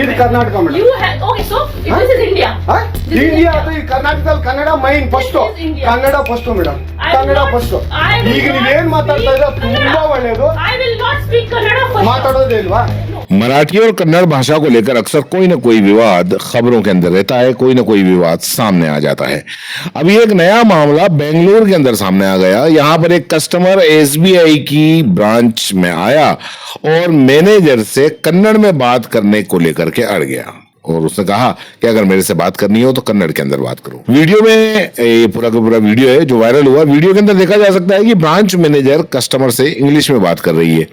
ಇದು Karnataka madam. India ಅದು ಈ ಕರ್ನಾಟಕದಲ್ಲಿ Kannada main first, Kannada first madam, Kannada first. ಈಗ ನೀವೇನ್ ಮಾತಾಡ್ತಾ ಇದ್ರೆ ತುಂಬಾ ಒಳ್ಳೇದು. ಮಾತಾಡೋದೇ ಇಲ್ವಾ? मराठी और कन्नड़ भाषा को लेकर अक्सर कोई न कोई विवाद खबरों के अंदर रहता है, कोई न कोई विवाद सामने आ जाता है। अभी एक नया मामला बेंगलुरु के अंदर सामने आ गया। यहाँ पर एक कस्टमर एसबीआई की ब्रांच में आया और मैनेजर से कन्नड़ में बात करने को लेकर के अड़ गया और उसने कहा कि अगर मेरे से बात करनी हो तो कन्नड़ के अंदर बात करो। वीडियो में ये पूरा का पूरा वीडियो है जो वायरल हुआ। वीडियो के अंदर देखा जा सकता है कि ब्रांच मैनेजर कस्टमर से इंग्लिश में बात कर रही है,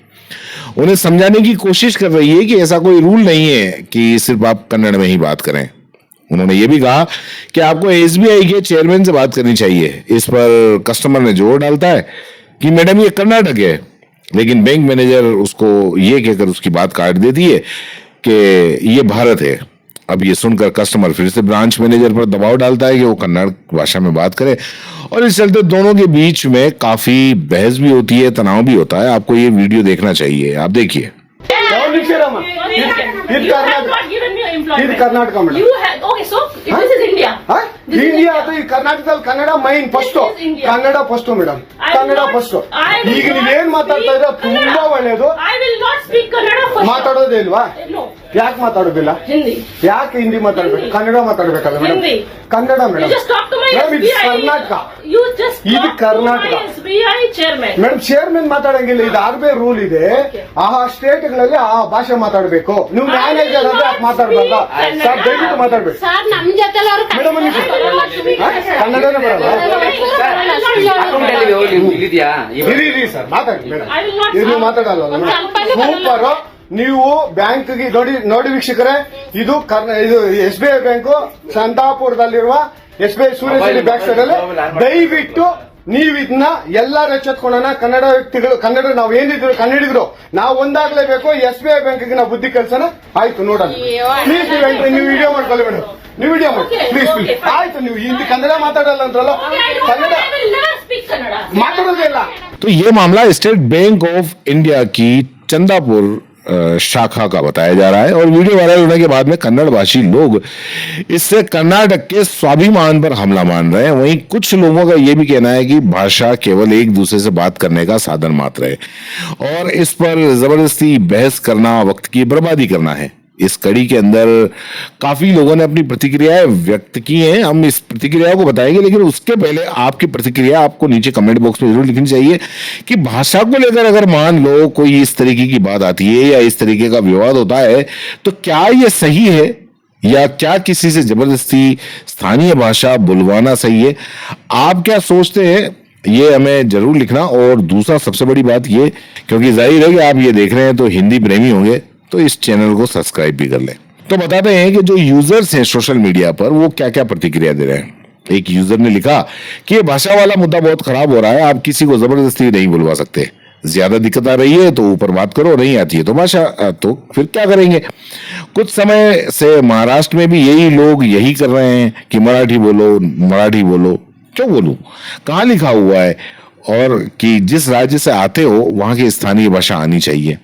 उन्हें समझाने की कोशिश कर रही है कि ऐसा कोई रूल नहीं है कि सिर्फ आप कन्नड़ में ही बात करें। उन्होंने ये भी कहा कि आपको एसबीआई के चेयरमैन से बात करनी चाहिए। इस पर कस्टमर ने जोर डालता है कि मैडम ये कर्नाटक है, लेकिन बैंक मैनेजर उसको ये कहकर उसकी बात काट देती है कि ये भारत है। अब ये सुनकर कस्टमर फिर से ब्रांच मैनेजर पर दबाव डालता है कि वो कन्नड़ भाषा में बात करे और इस चलते दोनों के बीच में काफी बहस भी होती है, तनाव भी होता है। आपको ये वीडियो देखना चाहिए, आप देखिए। ಇದು ಕರ್ನಾಟಕ ಮೇಡಮ್. ಇಂಡಿಯಾ ಅದು ಈ ಕರ್ನಾಟಕದಲ್ಲಿ Kannada main first, Kannada first madam, Kannada first. ಈಗ ನೀವೇನ್ ಮಾತಾಡ್ತಾ ಇದ್ರೆ ತುಂಬಾ ಒಳ್ಳೇದು. ಮಾತಾಡೋದೇ ಇಲ್ವಾ? ಯಾಕೆ ಮಾತಾಡೋದಿಲ್ಲ? ಯಾಕೆ ಹಿಂದಿ ಮಾತಾಡ್ಬೇಕು? ಕನ್ನಡ ಮಾತಾಡ್ಬೇಕಲ್ಲ ಮೇಡಮ್? ಕನ್ನಡ ಮೇಡಮ್. ಇದು ಕರ್ನಾಟಕ, ಇದು ಕರ್ನಾಟಕ ಮೇಡಮ್. ಚೇರ್ಮನ್ ಮಾತಾಡಂಗಿಲ್ಲ, ಇದು ಆರ್ಬಿ ರೂಲ್ ಇದೆ. ಆ ಸ್ಟೇಟ್ಗಳಲ್ಲಿ ಆ ಭಾಷೆ ಮಾತಾಡ್ಬೇಕು. ನೀವು ಮ್ಯಾನೇಜರ್ ಅಂದ್ರೆ ಯಾಕೆ ಮಾತಾಡ್ಬಾರ್ದ ಸರ್? ದಯವಿಟ್ಟು ಮಾತಾಡ್ಬೇಕು ಮೇಡಮ್. ಕನ್ನಡನೇ ಬರಲ್ಲ ಇರಿ ಸರ್, ಮಾತಾಡಿ ಮೇಡಮ್. ನೀವು ಮಾತಾಡಲ್ಲ ಸೂಪರ್. ನೀವು ಬ್ಯಾಂಕ್ ನೋಡಿ ವೀಕ್ಷಕರೇ, ಇದು ಎಸ್ಬಿಐ ಬ್ಯಾಂಕು ಸಂತಾಪುರದಲ್ಲಿರುವ ಎಸ್ಬಿಐ ಸೂರ್ಯಸಿರಿ ಬ್ಯಾಕ್ ಸೈಡ್ ಅಲ್ಲಿ. ದಯವಿಟ್ಟು ನೀವು ಇದನ್ನ ಎಲ್ಲಾರು ಎಚ್ಚೆತ್ಕೊಳ್ಳೋಣ. ಕನ್ನಡ ವ್ಯಕ್ತಿಗಳು, ಕನ್ನಡ ನಾವು ಏನಿದ್ರು ಕನ್ನಡಿಗರು ನಾವು ಒಂದಾಗ್ಲೇಬೇಕು. ಎಸ್ಬಿಐ ಬ್ಯಾಂಕ್ಗೆ ನಾವು ಬುದ್ಧಿ ಕಲ್ಸೋಣ. ಆಯ್ತು ನೋಡೋಣ. ಪ್ಲೀಸ್ ನೀವು ವಿಡಿಯೋ ಮಾಡ್ಕೊಳ್ಳಿ ಮೇಡಮ್, ನೀವು ವಿಡಿಯೋ ಮಾಡಿ ಪ್ಲೀಸ್ ಪ್ಲೀಸ್. ಆಯ್ತು, ನೀವು ಹಿಂದಿ ಕನ್ನಡ ಮಾತಾಡಲ್ಲ ಅಂದ್ರಲ್ಲ, ಕನ್ನಡ ಮಾತಾಡೋದೇ ಇಲ್ಲ। तो ये मामला स्टेट बैंक ऑफ इंडिया की चंदापुर शाखा का बताया जा रहा है और वीडियो वायरल होने के बाद में कन्नड़ भाषी लोग इससे कर्नाटक के स्वाभिमान पर हमला मान रहे हैं। वहीं कुछ लोगों का यह भी कहना है कि भाषा केवल एक दूसरे से बात करने का साधन मात्र है और इस पर जबरदस्ती बहस करना वक्त की बर्बादी करना है। इस कड़ी के अंदर काफी लोगों ने अपनी प्रतिक्रियाएं व्यक्त की हैं। हम इस प्रतिक्रिया को बताएंगे, लेकिन उसके पहले आपकी प्रतिक्रिया आपको नीचे कमेंट बॉक्स में जरूर लिखनी चाहिए कि भाषा को लेकर अगर मान लो कोई इस तरीके की बात आती है या इस तरीके का विवाद होता है तो क्या ये सही है या क्या किसी से जबरदस्ती स्थानीय भाषा बुलवाना सही है? आप क्या सोचते हैं ये हमें जरूर लिखना। और दूसरा सबसे बड़ी बात ये, क्योंकि जाहिर है कि आप ये देख रहे हैं तो हिंदी प्रेमी होंगे, तो इस चैनल को सब्सक्राइब भी कर लें। तो बताते हैं कि जो यूजर्स हैं सोशल मीडिया पर वो क्या क्या प्रतिक्रिया दे रहे हैं। एक यूजर ने लिखा कि ये भाषा वाला मुद्दा बहुत खराब हो रहा है, आप किसी को जबरदस्ती नहीं बुलवा सकते। ज्यादा दिक्कत आ रही है तो ऊपर बात करो, नहीं आती है तो भाषा तो फिर क्या करेंगे। कुछ समय से महाराष्ट्र में भी यही लोग यही कर रहे हैं कि मराठी बोलो, मराठी बोलो। क्यों बोलूं? कहाँ लिखा हुआ है? और कि जिस राज्य से आते हो वहां की स्थानीय भाषा आनी चाहिए।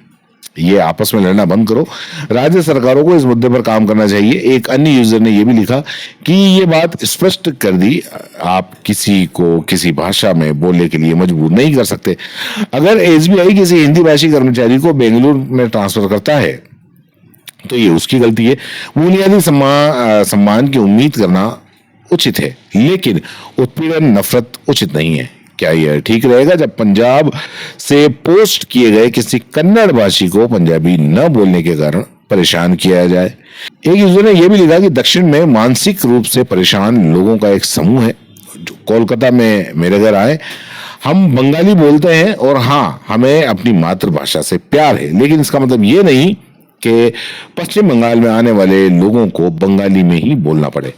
ये आपस में लड़ना बंद करो। राज्य सरकारों को इस मुद्दे पर काम करना चाहिए। एक अन्य यूजर ने यह भी लिखा कि ये बात स्पष्ट कर दी, आप किसी को किसी भाषा में बोलने के लिए मजबूर नहीं कर सकते। अगर एसबीआई किसी हिंदी भाषी कर्मचारी को बेंगलुरु में ट्रांसफर करता है तो ये उसकी गलती है। बुनियादी सम्मान की उम्मीद करना उचित है, लेकिन उत्पीड़न, नफरत उचित नहीं है। क्या यह ठीक रहेगा जब पंजाब से पोस्ट किए गए किसी कन्नड़ भाषी को पंजाबी न बोलने के कारण परेशान किया जाए? एक यूजर ने यह भी लिखा कि दक्षिण में मानसिक रूप से परेशान लोगों का एक समूह है जो कोलकाता में मेरे घर आए। हम बंगाली बोलते हैं और हाँ, हमें अपनी मातृभाषा से प्यार है, लेकिन इसका मतलब ये नहीं कि पश्चिम बंगाल में आने वाले लोगों को बंगाली में ही बोलना पड़े।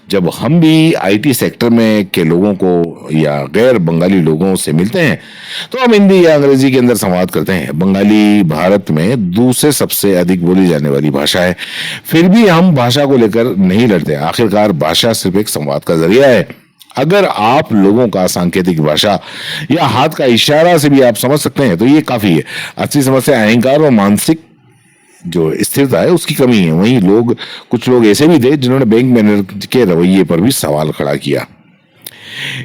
जब हम भी आईटी सेक्टर में के लोगों को या गैर बंगाली लोगों से मिलते हैं तो हम हिंदी या अंग्रेजी के अंदर संवाद करते हैं। बंगाली भारत में दूसरे सबसे अधिक बोली जाने वाली भाषा है, फिर भी हम भाषा को लेकर नहीं लड़ते। आखिरकार भाषा सिर्फ एक संवाद का जरिया है। अगर आप लोगों का सांकेतिक भाषा या हाथ का इशारा से भी आप समझ सकते हैं तो ये काफी है। असली समस्या अहंकार और मानसिक जो स्थिरता है उसकी कमी है। वहीं कुछ लोग ऐसे भी थे जिन्होंने बैंक मैनेजर के रवैये पर भी सवाल खड़ा किया।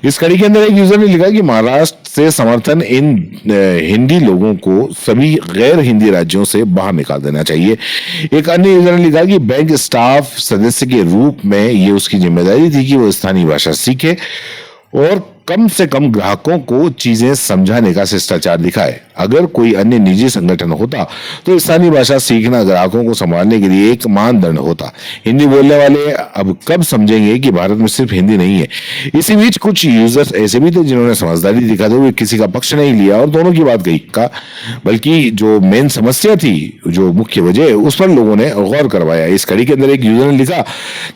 इस कड़ी के अंदर एक यूजर ने लिखा कि महाराष्ट्र से समर्थन इन हिंदी लोगों को सभी गैर हिंदी राज्यों से बाहर निकाल देना चाहिए। एक अन्य यूजर ने लिखा कि बैंक स्टाफ सदस्य के रूप में ये उसकी जिम्मेदारी थी कि वो स्थानीय भाषा सीखे और कम से कम ग्राहकों को चीजें समझाने का शिष्टाचार दिखाए। अगर कोई अन्य निजी संगठन होता तो स्थानीय भाषा सीखना ग्राहकों को संभालने के लिए एक मानदंड होता। हिंदी बोलने वाले अब कब समझेंगे कि भारत में सिर्फ हिंदी नहीं है। इसी बीच कुछ यूजर्स ऐसे भी थे जिन्होंने समझदारी दिखाते हुए किसी का पक्ष नहीं लिया और दोनों की बात कही बल्कि जो मेन समस्या थी, जो मुख्य वजह, उस पर लोगों ने गौर करवाया। इस कड़ी के अंदर एक यूजर ने लिखा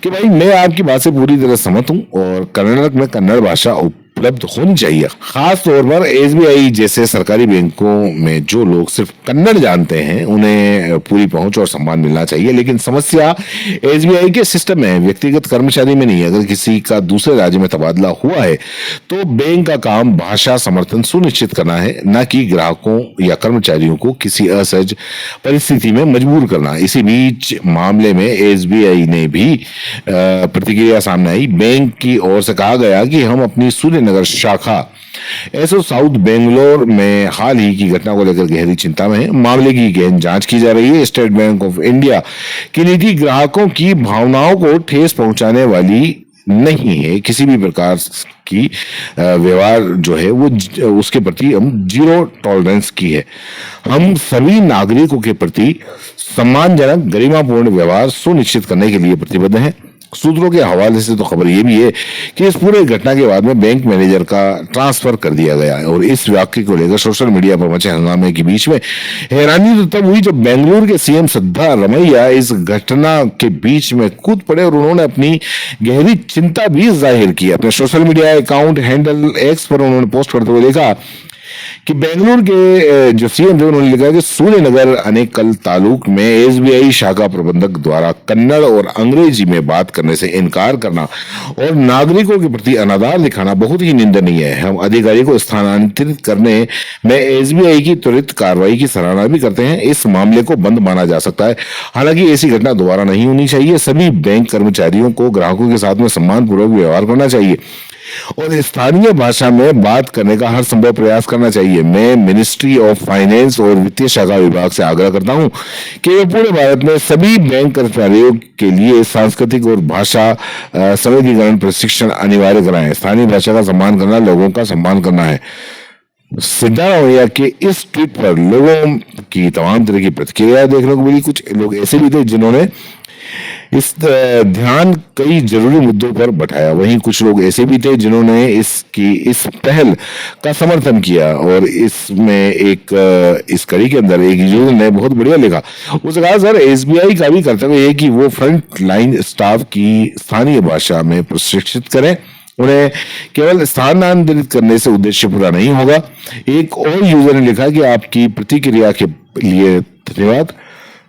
कि भाई मैं आपकी बात से पूरी तरह सहमत हूं और कर्नाटक में कन्नड़ भाषा उपलब्ध होनी चाहिए। खास तौर पर एसबीआई जैसे सरकारी बैंकों में जो लोग सिर्फ कन्नड़ जानते हैं उन्हें पूरी पहुंच और सम्मान मिलना चाहिए। लेकिन समस्या एसबीआई के सिस्टम में, व्यक्तिगत कर्मचारी में नहीं। अगर किसी का दूसरे राज्य में तबादला हुआ है तो बैंक का काम भाषा समर्थन सुनिश्चित करना है, न कि ग्राहकों या कर्मचारियों को किसी असहज परिस्थिति में मजबूर करना। इसी बीच मामले में एसबीआई ने भी प्रतिक्रिया सामने आई। बैंक की ओर से कहा गया कि हम अपनी सूर्यनगर शाखा एसओ साउथ बेंगलोर में हाल ही की घटना को लेकर गहरी चिंता में है। मामले की गहन जांच की जा रही है। स्टेट बैंक ऑफ इंडिया की नीति ग्राहकों की भावनाओं को ठेस पहुंचाने वाली नहीं है। किसी भी प्रकार की व्यवहार जो है वो उसके प्रति हम जीरो टॉलरेंस की है। हम सभी नागरिकों के प्रति सम्मानजनक गरिमापूर्ण व्यवहार सुनिश्चित करने के लिए प्रतिबद्ध हैं। सूत्रों के हवाले से तो खबर यह भी है कि इस पूरे घटना के बाद में बैंक मैनेजर का ट्रांसफर कर दिया गया है और इस वाक्य को लेकर सोशल मीडिया पर मचे हंगामे के बीच में हैरानी तो तब हुई जब बेंगलुरु के सीएम सिद्धारमैया इस घटना के बीच में कूद पड़े और उन्होंने अपनी गहरी चिंता भी जाहिर की। अपने social media account handle x पर उन्होंने पोस्ट करते हुए लिखा कि बेंगलुरु के जो सीएम थे उन्होंने लिखा कि सूर्यनगर अनेकल तालुक में एसबीआई शाखा प्रबंधक द्वारा कन्नड़ और अंग्रेजी में बात करने से इनकार करना और नागरिकों के प्रति अनादर दिखाना बहुत ही निंदनीय है। हम अधिकारी को स्थानांतरित करने में एसबीआई की त्वरित कार्रवाई की सराहना भी करते हैं। इस मामले को बंद माना जा सकता है। हालांकि ऐसी घटना दोबारा नहीं होनी चाहिए। सभी बैंक कर्मचारियों को ग्राहकों के साथ में सम्मानपूर्वक व्यवहार करना चाहिए और स्थानीय भाषा में बात करने का हर संभव प्रयास करना चाहिए। मैं मिनिस्ट्री ऑफ फाइनेंस और वित्तीय शाखा विभाग से आग्रह करता हूं कि वे पूरे भारत में सभी बैंक कर्मचारियों के लिए सांस्कृतिक और भाषा संवेदीकरण प्रशिक्षण अनिवार्य कराएं। स्थानीय भाषा का सम्मान करना लोगों का सम्मान करना है। सिद्धारमैया के इस ट्वीट पर लोगों की तमाम तरह की प्रतिक्रिया देखने को मिली। कुछ लोग ऐसे भी थे जिन्होंने इस ध्यान कई जरूरी मुद्दों पर बैठाया। वहीं कुछ लोग ऐसे भी थे जिन्होंने इस पहल का समर्थन किया और इसमें इस कड़ी के अंदर एक यूजर ने बहुत बढ़िया लिखा। उसने कहा सर एसबीआई का भी कर्तव्य है कि वो फ्रंट लाइन स्टाफ की स्थानीय भाषा में प्रशिक्षित करें। उन्हें केवल स्थानांतरित करने से उद्देश्य पूरा नहीं होगा। एक और यूजर ने लिखा कि आपकी प्रतिक्रिया के लिए धन्यवाद।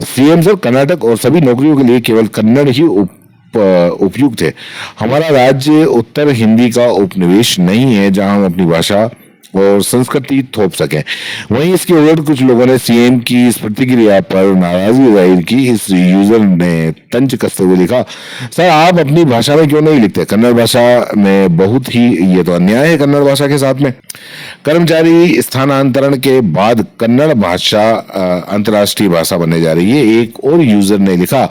सीएम सर, कर्नाटक और सभी नौकरियों के लिए केवल कन्नड़ ही उपयुक्त है। हमारा राज्य उत्तर हिंदी का उपनिवेश नहीं है जहां हम अपनी भाषा और संस्कृति थोप सकें। वहीं इसके उलट कुछ लोगों ने सीएम की इस प्रतिक्रिया पर नाराजगी जाहिर की। इस यूजर ने तंज कसते हुए लिखा, सर आप अपनी भाषा में क्यों नहीं लिखते? कन्नड़ भाषा में बहुत ही ये तो अन्याय है। कन्नड़ भाषा के साथ में कर्मचारी स्थानांतरण के बाद कन्नड़ भाषा अंतर्राष्ट्रीय भाषा बनने जा रही है। एक और यूजर ने लिखा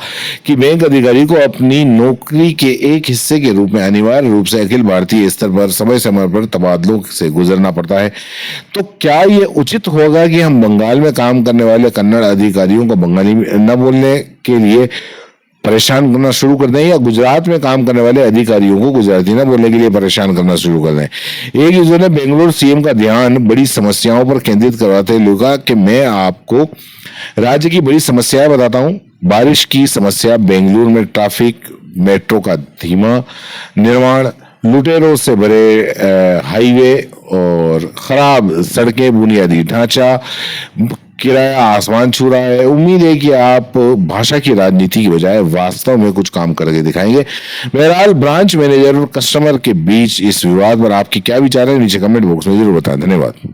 कि बैंक अधिकारी को अपनी नौकरी के एक हिस्से के रूप में अनिवार्य रूप से अखिल भारतीय स्तर पर समय समय पर तबादलों से गुजरना पड़ता है। तो क्या ये उचित होगा कि हम बंगाल में काम करने वाले कन्नड़ अधिकारियों को बंगाली न बोलने के लिए परेशान करना शुरू कर दें या गुजरात में काम करने वाले अधिकारियों को गुजराती न बोलने के लिए परेशान करना शुरू कर दें? एक यूजर ने बेंगलुरु सीएम का ध्यान बड़ी समस्याओं पर केंद्रित करवाते हुए लिखा कि मैं आपको राज्य की बड़ी समस्याएं बताता हूं। बारिश की समस्या, बेंगलुरु में ट्रैफिक, मेट्रो का धीमा निर्माण, लुटेरों से भरे हाईवे और खराब सड़कें, बुनियादी ढांचा, किराया आसमान छू रहा है। उम्मीद है कि आप भाषा की राजनीति की बजाय वास्तव में कुछ काम करके दिखाएंगे। बहरहाल ब्रांच मैनेजर और कस्टमर के बीच इस विवाद पर आपके क्या विचार है नीचे कमेंट बॉक्स में जरूर बताएं। धन्यवाद।